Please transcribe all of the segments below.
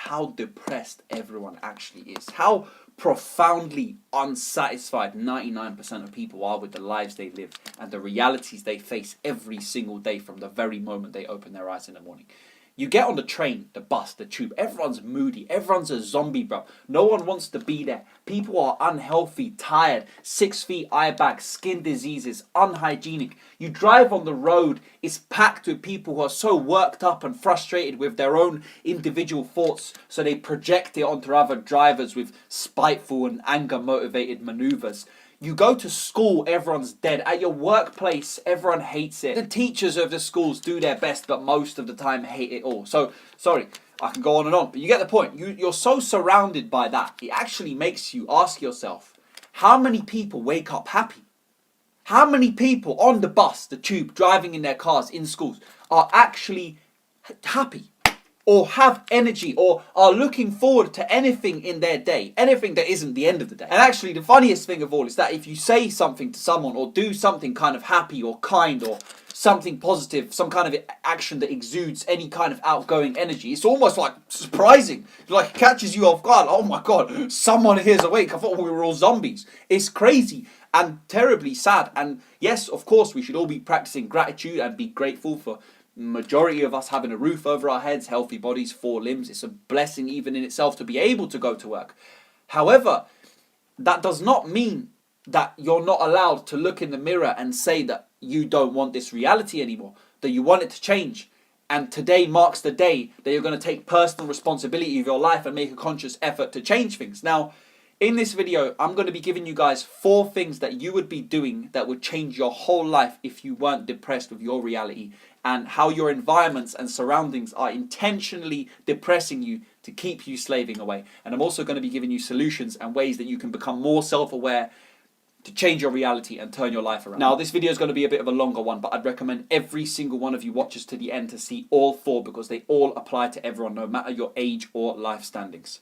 how depressed everyone actually is. How profoundly unsatisfied 99% of people are with the lives they live and the realities they face every single day from the very moment they open their eyes in the morning. You get on the train, the bus, the tube, everyone's moody, everyone's a zombie, bro. No one wants to be there. People are unhealthy, tired, 6 feet eye bags, skin diseases, unhygienic. You drive on the road, it's packed with people who are so worked up and frustrated with their own individual thoughts, so they project it onto other drivers with spiteful and anger motivated maneuvers. You go to school, everyone's dead. At your workplace, everyone hates it. The teachers of the schools do their best, but most of the time hate it all. So, sorry, I can go on and on, but you get the point. You're so surrounded by that, it actually makes you ask yourself, how many people wake up happy? How many people on the bus, the tube, driving in their cars, in schools, are actually happy? Or have energy, or are looking forward to anything in their day, anything that isn't the end of the day. And actually the funniest thing of all is that if you say something to someone or do something kind of happy or kind or something positive, some kind of action that exudes any kind of outgoing energy, it's almost like surprising. Like it catches you off guard. Oh my God, someone here's awake. I thought we were all zombies. It's crazy and terribly sad. And yes, of course, we should all be practicing gratitude and be grateful for majority of us having a roof over our heads, healthy bodies, 4 limbs. It's a blessing even in itself to be able to go to work. However, that does not mean that you're not allowed to look in the mirror and say that you don't want this reality anymore, that you want it to change. And today marks the day that you're going to take personal responsibility of your life and make a conscious effort to change things. Now, in this video, I'm going to be giving you guys 4 things that you would be doing that would change your whole life if you weren't depressed with your reality, and how your environments and surroundings are intentionally depressing you to keep you slaving away. And I'm also going to be giving you solutions and ways that you can become more self-aware to change your reality and turn your life around. Now, this video is going to be a bit of a longer one, but I'd recommend every single one of you watches to the end to see all 4, because they all apply to everyone, no matter your age or life standings.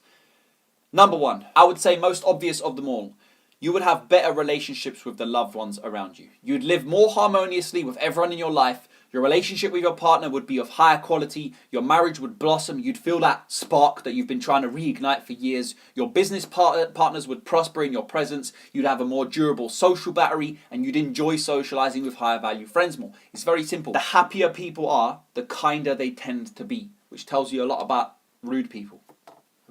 Number 1, I would say most obvious of them all. You would have better relationships with the loved ones around you. You'd live more harmoniously with everyone in your life. Your relationship with your partner would be of higher quality. Your marriage would blossom. You'd feel that spark that you've been trying to reignite for years. Your business partners would prosper in your presence. You'd have a more durable social battery, and you'd enjoy socializing with higher value friends more. It's very simple. The happier people are, the kinder they tend to be, which tells you a lot about rude people.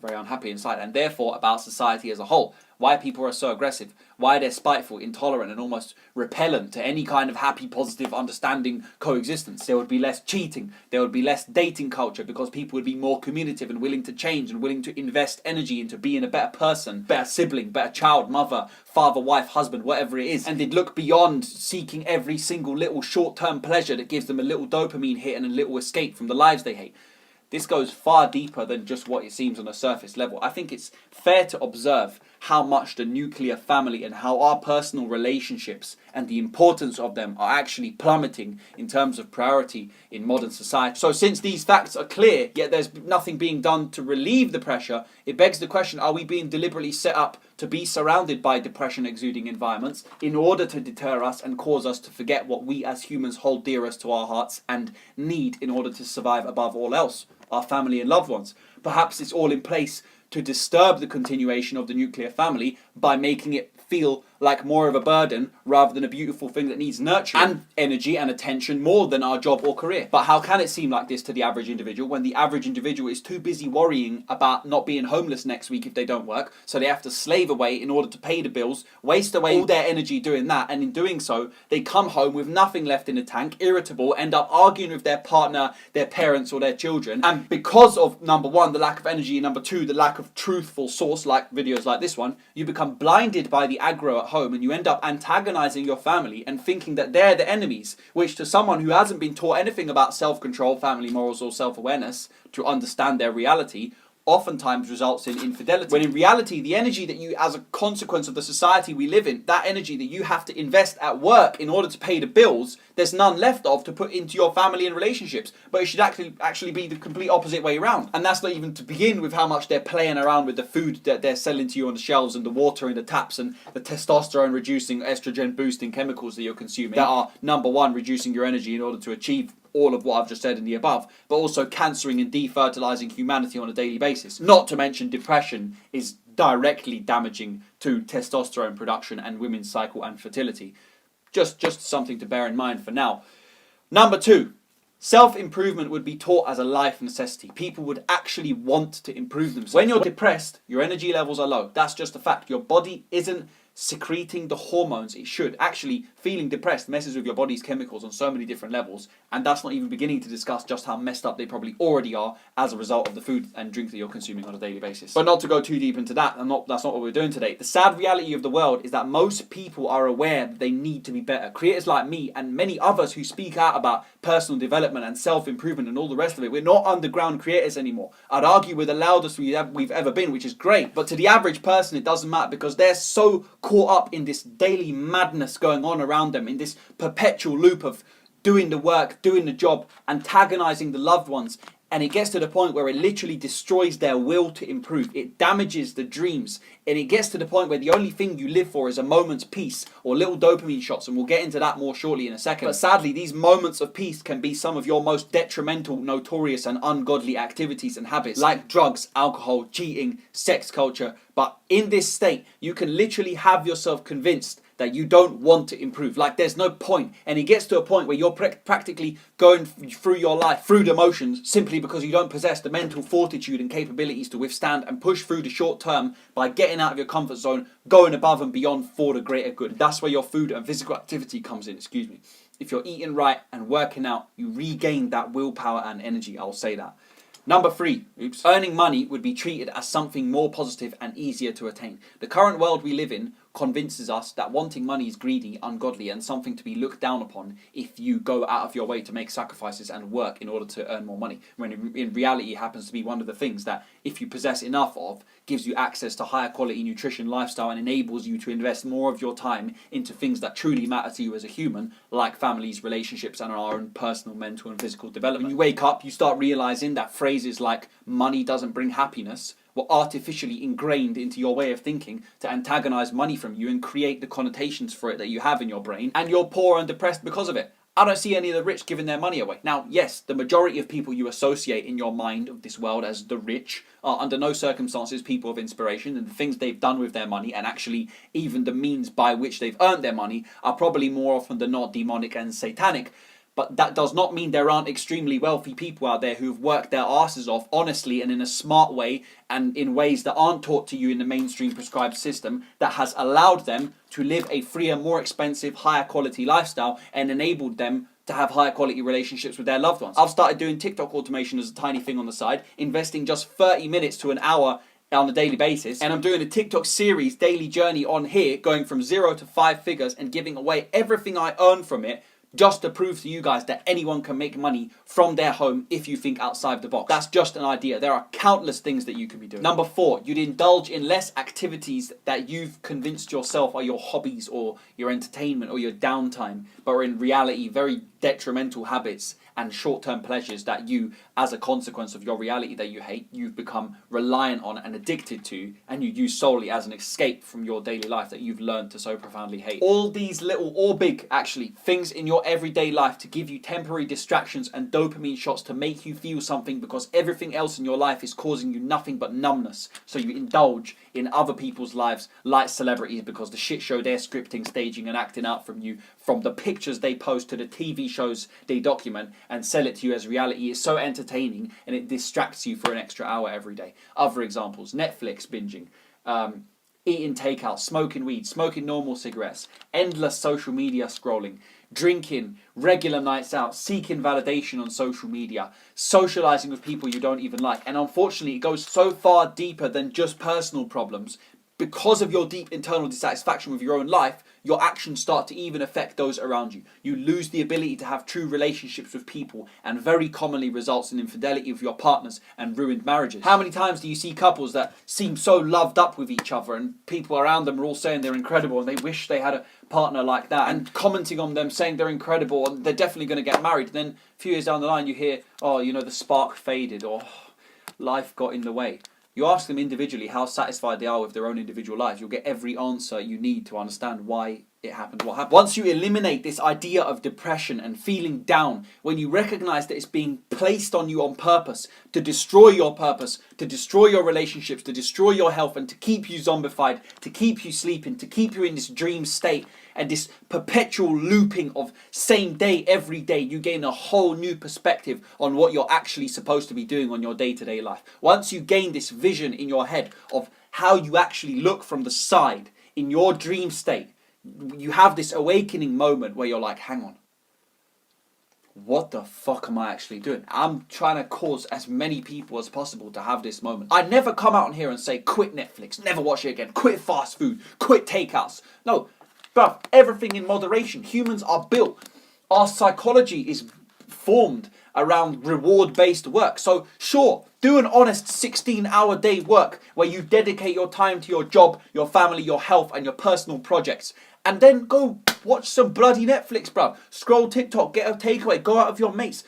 Very unhappy inside, and therefore about society as a whole. Why people are so aggressive, why they're spiteful, intolerant, and almost repellent to any kind of happy, positive, understanding coexistence. There would be less cheating, there would be less dating culture, because people would be more communicative and willing to change and willing to invest energy into being a better person, better sibling, better child, mother, father, wife, husband, whatever it is. And they'd look beyond seeking every single little short-term pleasure that gives them a little dopamine hit and a little escape from the lives they hate. This goes far deeper than just what it seems on a surface level. I think it's fair to observe how much the nuclear family and how our personal relationships and the importance of them are actually plummeting in terms of priority in modern society. So since these facts are clear, yet there's nothing being done to relieve the pressure, it begs the question, are we being deliberately set up to be surrounded by depression-exuding environments in order to deter us and cause us to forget what we as humans hold dearest to our hearts and need in order to survive above all else? Our family and loved ones. Perhaps it's all in place to disturb the continuation of the nuclear family by making it feel like more of a burden rather than a beautiful thing that needs nurturing and energy and attention more than our job or career. But how can it seem like this to the average individual when the average individual is too busy worrying about not being homeless next week if they don't work, so they have to slave away in order to pay the bills, waste away all their energy doing that, and in doing so they come home with nothing left in the tank, irritable, end up arguing with their partner, their parents or their children, and because of number 1, the lack of energy, and number 2, the lack of truthful source like videos like this one, you become blinded by the aggro at home, and you end up antagonizing your family and thinking that they're the enemies, which to someone who hasn't been taught anything about self-control, family morals or self-awareness to understand their reality, oftentimes results in infidelity. When in reality, the energy that you, as a consequence of the society we live in, that energy that you have to invest at work in order to pay the bills, there's none left of to put into your family and relationships. But it should actually be the complete opposite way around. And that's not even to begin with how much they're playing around with the food that they're selling to you on the shelves and the water in the taps and the testosterone reducing, estrogen boosting chemicals that you're consuming that are, number 1, reducing your energy in order to achieve all of what I've just said in the above, but also cancering and defertilizing humanity on a daily basis. Not to mention depression is directly damaging to testosterone production and women's cycle and fertility. Just something to bear in mind for now. Number 2, self-improvement would be taught as a life necessity. People would actually want to improve themselves. When you're depressed, your energy levels are low. That's just a fact. Your body isn't secreting the hormones it should. Actually, feeling depressed messes with your body's chemicals on so many different levels, and that's not even beginning to discuss just how messed up they probably already are as a result of the food and drink that you're consuming on a daily basis. But not to go too deep into that, that's not what we're doing today. The sad reality of the world is that most people are aware that they need to be better. Creators like me and many others who speak out about personal development and self-improvement and all the rest of it, we're not underground creators anymore. I'd argue we're the loudest we've ever been, which is great. But to the average person, it doesn't matter because they're so caught up in this daily madness going on around them, in this perpetual loop of doing the work, doing the job, antagonizing the loved ones, and it gets to the point where it literally destroys their will to improve. It damages the dreams, and it gets to the point where the only thing you live for is a moment's peace or little dopamine shots, and we'll get into that more shortly in a second. But sadly, these moments of peace can be some of your most detrimental, notorious, and ungodly activities and habits, like drugs, alcohol, cheating, sex culture. But in this state, you can literally have yourself convinced that you don't want to improve. Like, there's no point. And it gets to a point where you're practically going through your life, through the motions, simply because you don't possess the mental fortitude and capabilities to withstand and push through the short term by getting out of your comfort zone, going above and beyond for the greater good. That's where your food and physical activity comes in, If you're eating right and working out, you regain that willpower and energy, I'll say that. Number 3, earning money would be treated as something more positive and easier to attain. The current world we live in convinces us that wanting money is greedy, ungodly, and something to be looked down upon if you go out of your way to make sacrifices and work in order to earn more money. When in reality it happens to be one of the things that, if you possess enough of, gives you access to higher quality nutrition, lifestyle, and enables you to invest more of your time into things that truly matter to you as a human, like families, relationships, and our own personal, mental, and physical development. When you wake up, you start realizing that phrases like money doesn't bring happiness were artificially ingrained into your way of thinking to antagonize money from you and create the connotations for it that you have in your brain, and you're poor and depressed because of it. I don't see any of the rich giving their money away. Now, yes, the majority of people you associate in your mind of this world as the rich are under no circumstances people of inspiration, and the things they've done with their money, and actually even the means by which they've earned their money, are probably more often than not demonic and satanic. But that does not mean there aren't extremely wealthy people out there who've worked their asses off honestly and in a smart way, and in ways that aren't taught to you in the mainstream prescribed system, that has allowed them to live a freer, more expensive, higher quality lifestyle and enabled them to have higher quality relationships with their loved ones. I've started doing TikTok automation as a tiny thing on the side, investing just 30 minutes to an hour on a daily basis, and I'm doing a TikTok series, Daily Journey, on here, going from 0 to 5 figures and giving away everything I earn from it, just to prove to you guys that anyone can make money from their home if you think outside the box. That's just an idea. There are countless things that you could be doing. Number 4, you'd indulge in less activities that you've convinced yourself are your hobbies or your entertainment or your downtime, but are in reality very detrimental habits and short-term pleasures that you, as a consequence of your reality that you hate, you've become reliant on and addicted to, and you use solely as an escape from your daily life that you've learned to so profoundly hate. All these little, or big actually, things in your everyday life to give you temporary distractions and dopamine shots to make you feel something, because everything else in your life is causing you nothing but numbness. So you indulge in other people's lives like celebrities, because the shit show they're scripting, staging, and acting out from you, from the pictures they post to the TV shows they document and sell it to you as reality, is so entertaining, and it distracts you for an extra hour every day. Other examples: Netflix binging, eating takeout, smoking weed, smoking normal cigarettes, endless social media scrolling, drinking, regular nights out, seeking validation on social media, socializing with people you don't even like. And unfortunately, it goes so far deeper than just personal problems. Because of your deep internal dissatisfaction with your own life, your actions start to even affect those around you. You lose the ability to have true relationships with people, and very commonly results in infidelity with your partners and ruined marriages. How many times do you see couples that seem so loved up with each other, and people around them are all saying they're incredible and they wish they had a partner like that, and commenting on them saying they're incredible and they're definitely going to get married. And then a few years down the line you hear, oh, you know, the spark faded, or life got in the way. You ask them individually how satisfied they are with their own individual lives, you'll get every answer you need to understand why it happened. What happened? Once you eliminate this idea of depression and feeling down, when you recognize that it's being placed on you on purpose to destroy your purpose, to destroy your relationships, to destroy your health, and to keep you zombified, to keep you sleeping, to keep you in this dream state and this perpetual looping of same day every day, you gain a whole new perspective on what you're actually supposed to be doing on your day-to-day life. Once you gain this vision in your head of how you actually look from the side in your dream state, you have this awakening moment where you're like, hang on, what the fuck am I actually doing? I'm trying to cause as many people as possible to have this moment. I never come out on here and say, quit Netflix, never watch it again, quit fast food, quit takeouts. No, bruv, everything in moderation. Humans are built. Our psychology is formed around reward-based work. So sure, do an honest 16-hour day work where you dedicate your time to your job, your family, your health, and your personal projects. And then go watch some bloody Netflix, bruv. Scroll TikTok, get a takeaway, go out with your mates.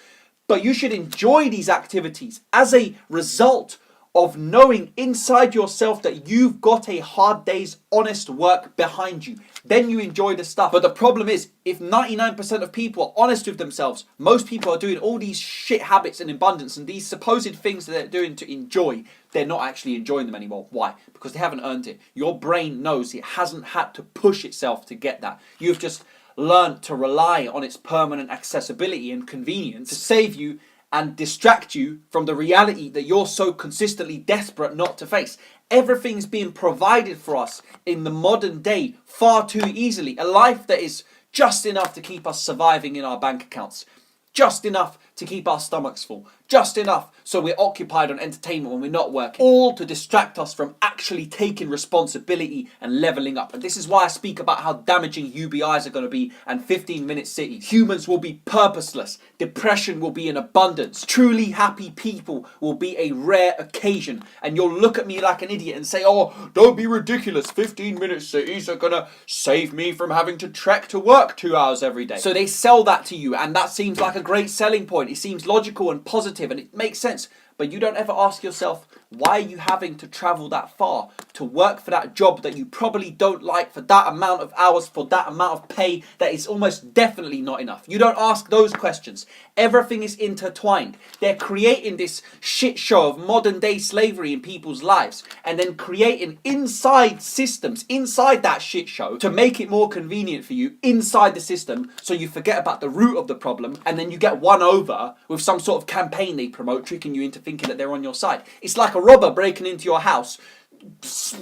But you should enjoy these activities as a result of knowing inside yourself that you've got a hard day's honest work behind you. Then you enjoy the stuff. But the problem is, if 99% of people are honest with themselves, most people are doing all these shit habits in abundance and these supposed things that they're doing to enjoy, they're not actually enjoying them anymore. Why? Because they haven't earned it. Your brain knows it hasn't had to push itself to get that. You've just learned to rely on its permanent accessibility and convenience to save you and distract you from the reality that you're so consistently desperate not to face. Everything's being provided for us in the modern day far too easily. A life that is just enough to keep us surviving in our bank accounts. Just enough to keep our stomachs full. Just enough so we're occupied on entertainment when we're not working. All to distract us from actually taking responsibility and leveling up. And this is why I speak about how damaging UBIs are going to be and 15-minute cities. Humans will be purposeless. Depression will be in abundance. Truly happy people will be a rare occasion. And you'll look at me like an idiot and say, oh, don't be ridiculous. 15-minute cities are going to save me from having to trek to work 2 hours every day. So they sell that to you, and that seems like a great selling point. It seems logical and positive and it makes sense, but you don't ever ask yourself, why are you having to travel that far to work for that job that you probably don't like for that amount of hours, for that amount of pay that is almost definitely not enough? You don't ask those questions. Everything is intertwined. They're creating this shit show of modern day slavery in people's lives and then creating inside systems, inside that shit show to make it more convenient for you inside the system so you forget about the root of the problem and then you get won over with some sort of campaign they promote, tricking you into thinking that they're on your side. It's like a robber breaking into your house,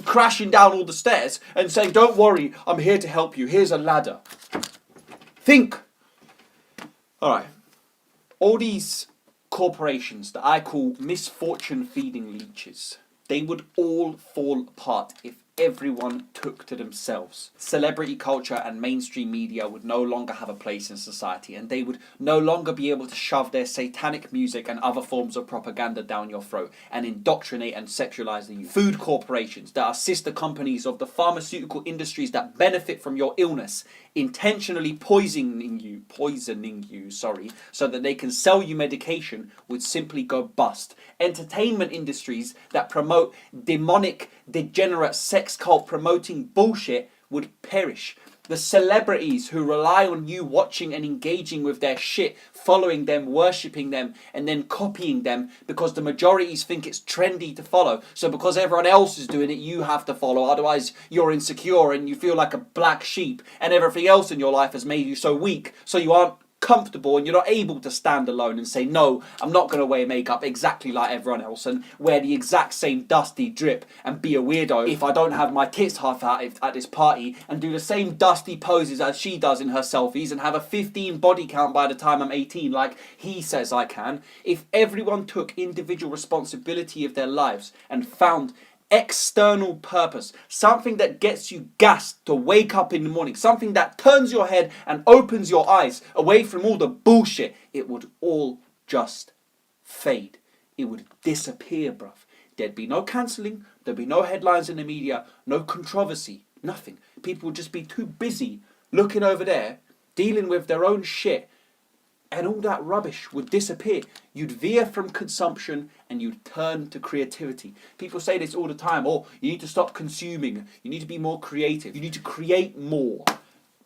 crashing down all the stairs and saying, don't worry, I'm here to help you, here's a ladder. Think. Alright, all these corporations that I call misfortune feeding leeches, they would all fall apart if everyone took to themselves. Celebrity culture and mainstream media would no longer have a place in society, and they would no longer be able to shove their satanic music and other forms of propaganda down your throat and indoctrinate and sexualize the youth. Food corporations that are sister companies of the pharmaceutical industries that benefit from your illness, intentionally poisoning you, so that they can sell you medication, would simply go bust. Entertainment industries that promote demonic, degenerate sex cult promoting bullshit would perish. The celebrities who rely on you watching and engaging with their shit, following them, worshipping them, and then copying them because the majorities think it's trendy to follow. So because everyone else is doing it, you have to follow. Otherwise, you're insecure and you feel like a black sheep, and everything else in your life has made you so weak, so you aren't comfortable and you're not able to stand alone and say, no, I'm not going to wear makeup exactly like everyone else and wear the exact same dusty drip and be a weirdo if I don't have my tits half out at this party, and do the same dusty poses as she does in her selfies and have a 15 body count by the time I'm 18 like he says I can. If everyone took individual responsibility of their lives and found external purpose, something that gets you gassed to wake up in the morning, something that turns your head and opens your eyes away from all the bullshit, it would all just fade. It would disappear, bruv. There'd be no cancelling, there'd be no headlines in the media, no controversy, nothing. People would just be too busy looking over there, dealing with their own shit, and all that rubbish would disappear. You'd veer from consumption and you'd turn to creativity. People say this all the time, oh, you need to stop consuming, you need to be more creative, you need to create more.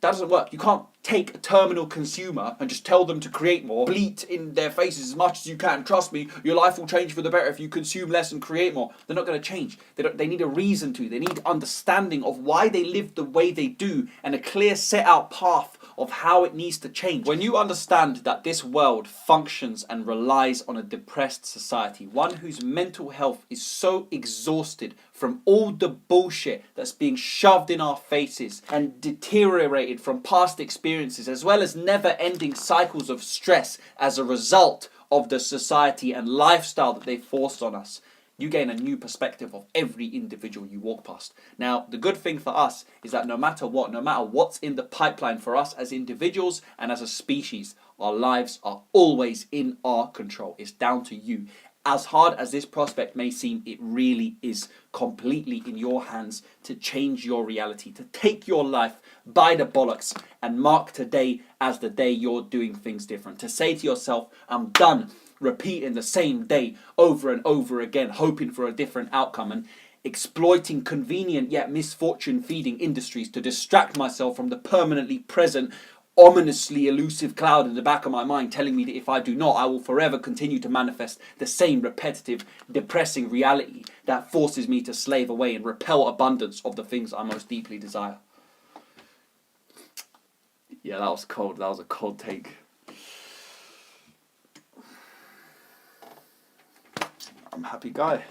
That doesn't work. You can't take a terminal consumer and just tell them to create more, bleat in their faces as much as you can. Trust me, your life will change for the better if you consume less and create more. They're not going to change. They need a reason to. They need understanding of why they live the way they do and a clear set out path of how it needs to change. When you understand that this world functions and relies on a depressed society, one whose mental health is so exhausted from all the bullshit that's being shoved in our faces and deteriorated from past experiences, as well as never-ending cycles of stress as a result of the society and lifestyle that they forced on us, you gain a new perspective of every individual you walk past. Now, the good thing for us is that no matter what's in the pipeline for us as individuals and as a species, our lives are always in our control. It's down to you. As hard as this prospect may seem, it really is completely in your hands to change your reality, to take your life by the bollocks and mark today as the day you're doing things different. To say to yourself, I'm done repeating the same day over and over again, hoping for a different outcome and exploiting convenient yet misfortune feeding industries to distract myself from the permanently present, ominously elusive cloud in the back of my mind telling me that if I do not, I will forever continue to manifest the same repetitive, depressing reality that forces me to slave away and repel abundance of the things I most deeply desire. Yeah, that was cold. That was a cold take. I'm a happy guy.